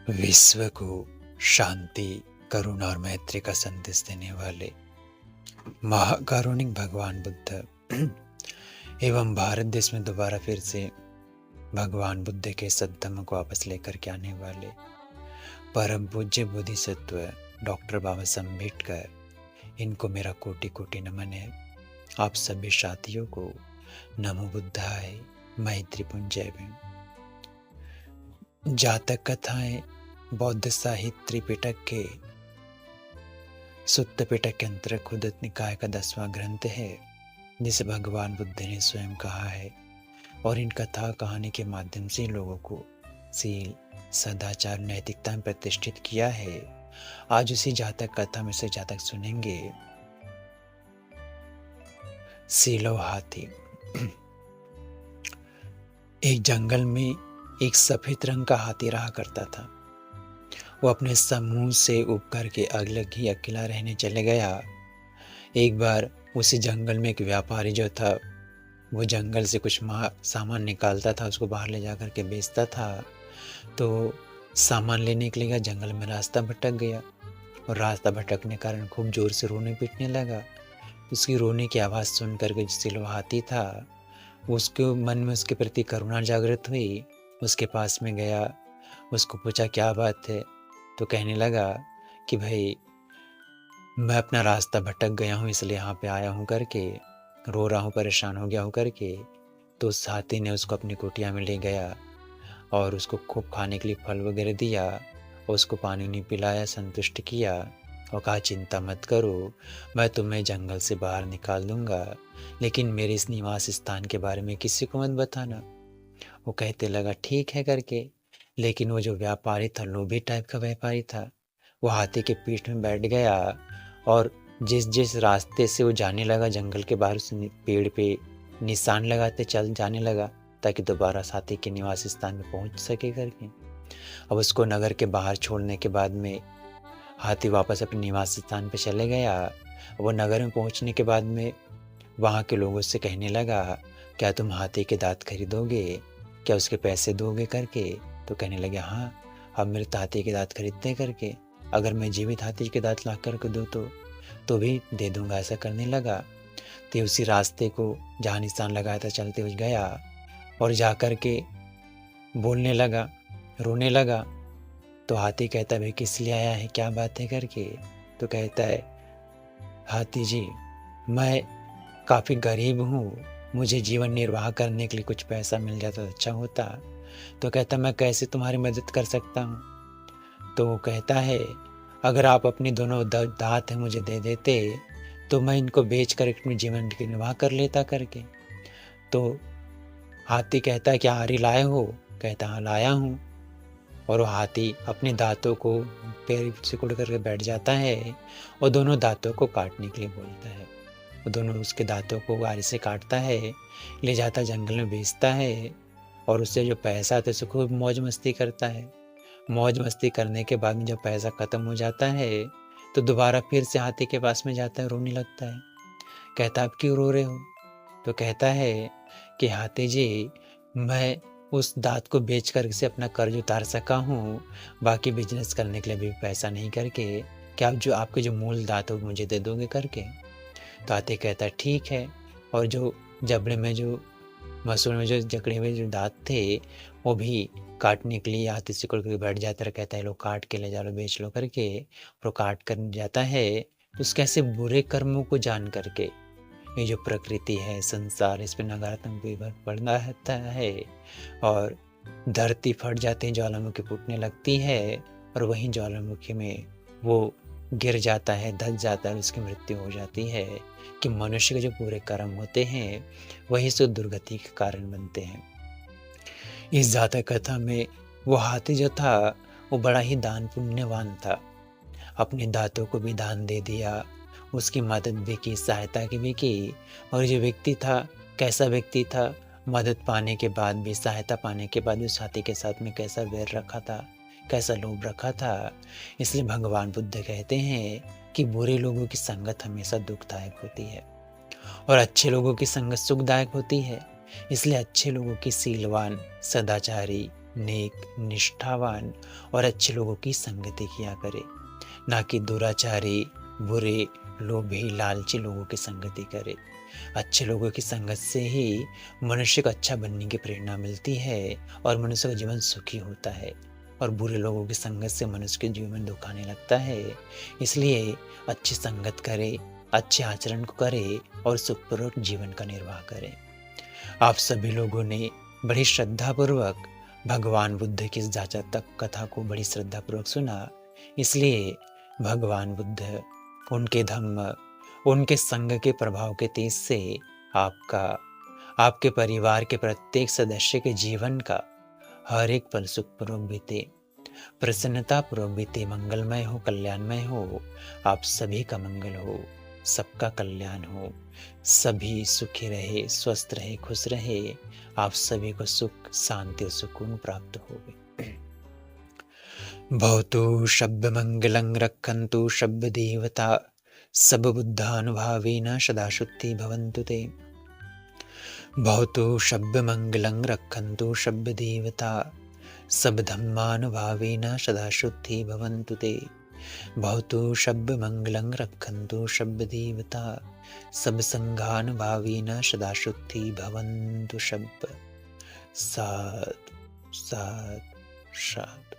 विश्व को शांति, करुणा और मैत्री का संदेश देने वाले महाकारुणिक भगवान बुद्ध एवं भारत देश में दोबारा फिर से भगवान बुद्ध के सद्धर्म को वापस लेकर के आने वाले परम पूज्य बोधिसत्व डॉक्टर बाबा साहब अम्बेडकर, इनको मेरा कोटि कोटि नमन है। आप सभी साथियों को नमो बुद्धाय, मैत्रीपूर्ण जय भीम। जातक कथाएं बौद्ध साहित्य त्रिपिटक के सुत्त पिटक के अंतर्गत खुदत निकाय का 10वां ग्रंथ है, जिसे भगवान बुद्ध ने स्वयं कहा है और इन कथा कहानी के माध्यम से लोगों को सील, सदाचार, नैतिकता में प्रतिष्ठित किया है। आज उसी जातक कथा में से जातक सुनेंगे। सीलो हाथी। एक जंगल में एक सफेद रंग का हाथी रहा करता था। वो अपने समूह से उब करके अलग ही अकेला रहने चले गया। एक बार उसी जंगल में एक व्यापारी जो था, वो जंगल से कुछ सामान निकालता था, उसको बाहर ले जा कर के बेचता था। तो सामान लेने के लिए जंगल में रास्ता भटक गया और रास्ता भटकने के कारण खूब जोर से रोने पीटने लगा। उसकी रोने की आवाज़ सुन करके जो सिलो हाथी था, उसके मन में उसके प्रति करुणा जागृत हुई। उसके पास में गया, उसको पूछा क्या बात है। तो कहने लगा कि भाई, मैं अपना रास्ता भटक गया हूँ, इसलिए यहाँ पे आया हूँ करके, रो रहा हूँ, परेशान हो गया हूँ करके। तो उस हाथी ने उसको अपनी कुटिया में ले गया और उसको खूब खाने के लिए फल वगैरह दिया और उसको पानी नहीं पिलाया, संतुष्ट किया और कहा चिंता मत करो, मैं तुम्हें जंगल से बाहर निकाल दूंगा, लेकिन मेरे इस निवास स्थान के बारे में किसी को मत बताना। वो कहते लगा ठीक है करके। लेकिन वो जो व्यापारी था, लोभी टाइप का व्यापारी था, वो हाथी के पीठ में बैठ गया और जिस जिस रास्ते से वो जाने लगा जंगल के बाहर, उस पेड़ पे निशान लगाते चल जाने लगा ताकि दोबारा हाथी के निवास स्थान में पहुंच सके करके। अब उसको नगर के बाहर छोड़ने के बाद में हाथी वापस अपने निवास स्थान पर चले गया। वो नगर में पहुंचने के बाद में वहाँ के लोगों से कहने लगा, क्या तुम हाथी के दांत खरीदोगे, क्या उसके पैसे दोगे करके। तो कहने लगे हाँ, अब मेरे हाथी के दांत खरीदते करके, अगर मैं जीवित हाथी के दांत ला करके दो तो भी दे दूंगा, ऐसा करने लगा। तो उसी रास्ते को जहाँ निशान लगाया था चलते हुए गया और जा कर के बोलने लगा, रोने लगा। तो हाथी कहता है भाई किस लिए आया है, क्या बात है करके। तो कहता है हाथी जी, मैं काफ़ी गरीब हूँ, मुझे जीवन निर्वाह करने के लिए कुछ पैसा मिल जाता तो अच्छा होता। तो कहता मैं कैसे तुम्हारी मदद कर सकता हूँ। तो वो कहता है अगर आप अपनी दोनों दांत मुझे दे देते तो मैं इनको बेच कर अपने जीवन की निर्वाह कर लेता करके। तो हाथी कहता है क्या हारी लाए हो। कहता हाँ लाया हूँ। और वो हाथी अपने दांतों को पैर सिकुड़ करके बैठ जाता है और दोनों दांतों को काटने के लिए बोलता है। वो दोनों उसके दांतों को आरी से काटता है, ले जाता जंगल में बेचता है और उससे जो पैसा आता है उससे खूब मौज मस्ती करता है। मौज मस्ती करने के बाद में जब पैसा ख़त्म हो जाता है तो दोबारा फिर से हाथी के पास में जाता है, रोने लगता है। कहता आप क्यों रो रहे हो। तो कहता है कि हाथी जी, मैं उस दांत को बेच कर से अपना कर्ज उतार सका हूँ, बाकी बिजनेस करने के लिए भी पैसा नहीं करके, क्या आप जो आपके जो मूल दांत हो मुझे दे दोगे करके। तो हाथी कहता है ठीक है। और जो जबड़े में जो मसूड़ में जो जकड़े हुए जो दांत थे वो भी काटने के लिए हाथी सिकुड़ के बैठ जाता है। कहता है लो काट के ले जा लो, बेच लो करके। और काट कर जाता है तो उसके ऐसे बुरे कर्मों को जान करके, ये जो प्रकृति है, संसार, इस पर नकारात्मक विभाग पड़ना रहता है और धरती फट जाती है, ज्वालामुखी फूटने लगती है और वहीं ज्वालामुखी में वो गिर जाता है, धस जाता है, उसकी मृत्यु हो जाती है। कि मनुष्य के जो पूरे कर्म होते हैं वही सो दुर्गति के कारण बनते हैं। इस जातक कथा में वो हाथी जो था वो बड़ा ही दान पुण्यवान था। अपने दांतों को भी दान दे दिया, उसकी मदद भी की, सहायता की भी की। और जो व्यक्ति था, कैसा व्यक्ति था, मदद पाने के बाद भी, सहायता पाने के बाद भी उस हाथी के साथ में कैसा वैर रखा था, कैसा लोभ रखा था। इसलिए भगवान बुद्ध कहते हैं कि बुरे लोगों की संगत हमेशा दुखदायक होती है और अच्छे लोगों की संगत सुखदायक होती है। इसलिए अच्छे लोगों की सीलवान, सदाचारी, नेक, निष्ठावान और अच्छे लोगों की संगति किया करे, ना कि दुराचारी, बुरे, लोभी, लालची लोगों की संगति करे। अच्छे लोगों की संगत से ही मनुष्य को अच्छा बनने की प्रेरणा मिलती है और मनुष्य का जीवन सुखी होता है, और बुरे लोगों की संगत से मनुष्य के जीवन में दुख आने लगता है। इसलिए अच्छी संगत करे, अच्छे आचरण को करे और सुखपूर्वक जीवन का निर्वाह करें। आप सभी लोगों ने बड़ी श्रद्धापूर्वक भगवान बुद्ध की इस जातक कथा को बड़ी श्रद्धापूर्वक सुना। इसलिए भगवान बुद्ध, उनके धम्म, उनके संग के प्रभाव के तेज से आपका, आपके परिवार के प्रत्येक सदस्य के जीवन का हर एक पल सुखपूर्वक बीते, प्रसन्नतापूर्वक बीते, मंगलमय हो, कल्याणमय हो। आप सभी का मंगल हो, सबका कल्याण हो, सभी सुखी रहे, स्वस्थ रहे, खुश रहे। आप सभी को सुख, शांति और सुकून प्राप्त हो। भवतु शब्द मंगलं रक्षन्तु शब्द देवता सब बुद्धानुभावेन सदा शुद्धि भवन्तु ते। भवतु शब्द मंगलं रक्षन्तु शब्द देवता सब धम्मानुभावेन सदा शुद्धि भवन्तु ते। भवतु शब्द मंगलं रक्षन्तु शब्द देवता सब संघानुभावेन सदा शुद्धि भवन्तु शब्द। साधु साधु साधु।